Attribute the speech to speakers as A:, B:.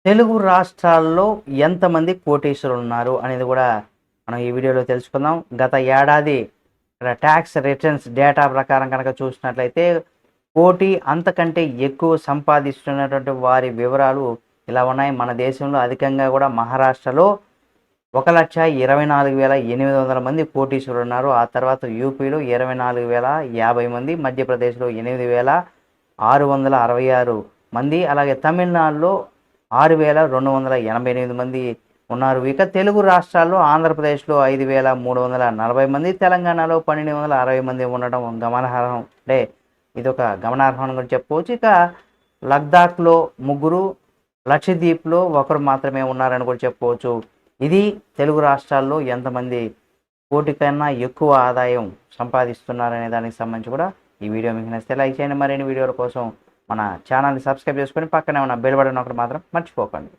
A: తెలుగు రాష్ట్రాల్లో ఎంతమంది కోటీశ్వరులున్నారు అనేది కూడా మనం ఈ వీడియోలో తెలుసుకుందాం. గత ఏడాది ట్యాక్స్ రిటర్న్స్ డేటా ప్రకారం కనుక చూసినట్లయితే కోటి అంతకంటే ఎక్కువ సంపాదిస్తున్నటువంటి వారి వివరాలు ఇలా ఉన్నాయి. మన దేశంలో అధికంగా కూడా మహారాష్ట్రలో 1,24,800 మంది కోటీశ్వరులు ఉన్నారు. ఆ తర్వాత యూపీలో 24,050 మంది, మధ్యప్రదేశ్లో 8,666 మంది, అలాగే తమిళనాడులో 6,288 మంది ఉన్నారు. ఇక తెలుగు రాష్ట్రాల్లో ఆంధ్రప్రదేశ్లో 5,340 మంది, తెలంగాణలో 1,260 మంది ఉండడం గమనార్హం. అంటే ఇదొక గమనార్హం అని చెప్పుకోవచ్చు. ఇక లద్దాఖ్లో ముగ్గురు, లక్షద్వీప్లో ఒకరు మాత్రమే ఉన్నారని కూడా చెప్పుకోవచ్చు. ఇది తెలుగు రాష్ట్రాల్లో ఎంతమంది కోటి కన్నా ఎక్కువ ఆదాయం సంపాదిస్తున్నారనే దానికి సంబంధించి కూడా ఈ వీడియో మీకు నచ్చితే లైక్ చేయండి. మరిన్ని వీడియోల కోసం మన ఛానల్ని సబ్స్క్రైబ్ చేసుకొని పక్కనే ఉన్న బెల్ బటన్ ఒకటి మాత్రం మర్చిపోకండి.